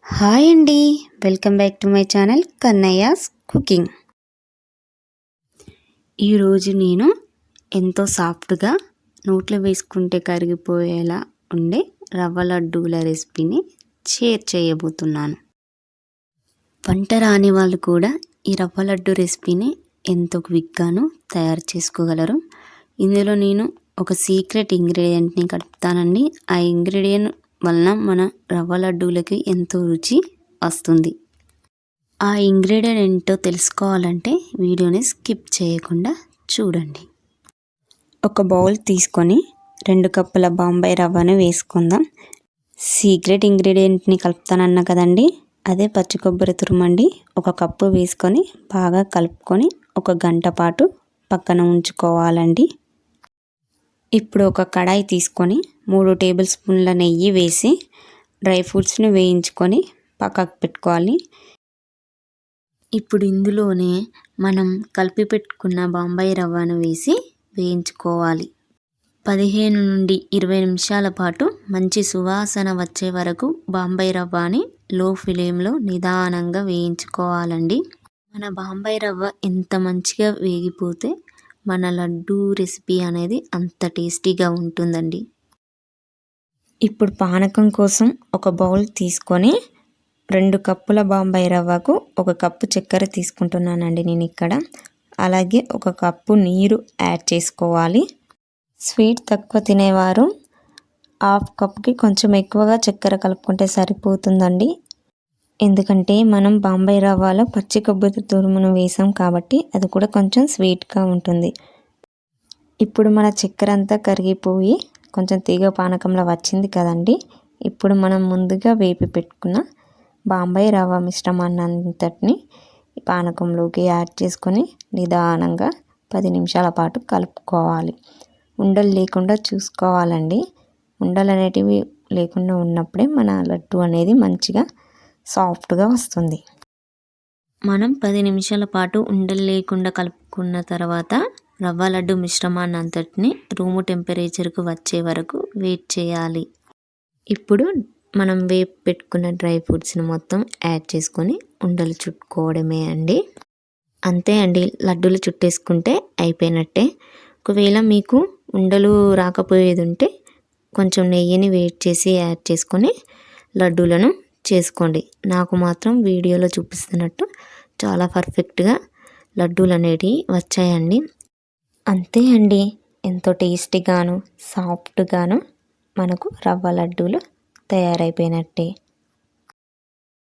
Hi అండి, welcome back to my channel Kannayya's cooking. ఈరోజు నేను ఎంతో సాఫ్ట్గా నోట్లో వేసుకుంటే కరిగిపోయేలా ఉండే రవ్వ లడ్డూల రెసిపీని షేర్ చేయబోతున్నాను. వంట రాని వాళ్ళు కూడా ఈ రవ్వ లడ్డు రెసిపీని ఎంతో క్విక్గాను తయారు చేసుకోగలరు. ఇందులో నేను ఒక సీక్రెట్ ఇంగ్రీడియంట్ని కలుపుతానండి. ఆ ఇంగ్రీడియంట్ వలన మన రవ్వ లడ్డూలకి ఎంతో రుచి వస్తుంది. ఆ ఇంగ్రీడియంట్ ఏంటో తెలుసుకోవాలంటే వీడియోని స్కిప్ చేయకుండా చూడండి. ఒక బౌల్ తీసుకొని 2 కప్పుల బాంబాయి రవ్వను వేసుకుందాం. సీక్రెట్ ఇంగ్రీడియంట్ని కలుపుతానన్నా కదండి, అదే పచ్చి కొబ్బరి తురుమండి. 1 కప్పు వేసుకొని బాగా కలుపుకొని 1 గంట పాటు పక్కన ఉంచుకోవాలండి. ఇప్పుడు ఒక కడాయి తీసుకొని 3 టేబుల్ స్పూన్ల నెయ్యి వేసి డ్రై ఫ్రూట్స్ని వేయించుకొని పక్కకు పెట్టుకోవాలి. ఇప్పుడు ఇందులోనే మనం కలిపి పెట్టుకున్న బాంబాయి రవ్వను వేసి వేయించుకోవాలి. 15 నుండి 20 నిమిషాల పాటు మంచి సువాసన వచ్చే వరకు బాంబాయి రవ్వని లో ఫ్లేమ్లో నిదానంగా వేయించుకోవాలండి. మన బాంబాయి రవ్వ ఎంత మంచిగా వేగిపోతే మన లడ్డూ రెసిపీ అనేది అంత టేస్టీగా ఉంటుందండి. ఇప్పుడు పానకం కోసం ఒక బౌల్ తీసుకొని 2 కప్పుల బాంబాయి రవ్వకు 1 కప్పు చక్కెర తీసుకుంటున్నానండి నేను ఇక్కడ. అలాగే 1 కప్పు నీరు యాడ్ చేసుకోవాలి. స్వీట్ తక్కువ తినేవారు 1/2 కప్కి కొంచెం ఎక్కువగా చక్కెర కలుపుకుంటే సరిపోతుందండి. ఎందుకంటే మనం బాంబాయి రవ్వలో పచ్చి కొబ్బరి తురుమును వేసాం కాబట్టి అది కూడా కొంచెం స్వీట్గా ఉంటుంది. ఇప్పుడు మన చక్కెర అంతా కరిగిపోయి కొంచెం తీగ పానకంలో వచ్చింది కదండి. ఇప్పుడు మనం ముందుగా వేపి పెట్టుకున్న బాంబాయి రవ్వ మిశ్రమాన్ని అంతటిని పానకంలోకి యాడ్ చేసుకొని నిదానంగా 10 నిమిషాల పాటు కలుపుకోవాలి. ఉండలు లేకుండా చూసుకోవాలండి. ఉండలు అనేటివి లేకుండా ఉన్నప్పుడే మన లడ్డు అనేది మంచిగా సాఫ్ట్గా వస్తుంది. మనం 10 నిమిషాల పాటు ఉండలు లేకుండా కలుపుకున్న తర్వాత రవ్వ లడ్డు మిశ్రమాన్ని అంతటిని రూము టెంపరేచర్కు వచ్చే వరకు వెయిట్ చేయాలి. ఇప్పుడు మనం వేపి పెట్టుకున్న డ్రై ఫ్రూట్స్ని మొత్తం యాడ్ చేసుకొని ఉండలు చుట్టుకోవడమే అండి. అంతే అండి, లడ్డూలు చుట్టేసుకుంటే అయిపోయినట్టే. ఒకవేళ మీకు ఉండలు రాకపోయేది ఉంటే కొంచెం నెయ్యిని వేడి చేసి యాడ్ చేసుకొని లడ్డూలను చేసుకోండి. నాకు మాత్రం వీడియోలో చూపిస్తున్నట్టు చాలా పర్ఫెక్ట్గా లడ్డూలు అనేటివి వచ్చాయండి. అంతే అండి, ఎంతో టేస్టీగాను సాఫ్ట్గాను మనకు రవ్వ లడ్డూలు తయారైపోయినట్టే.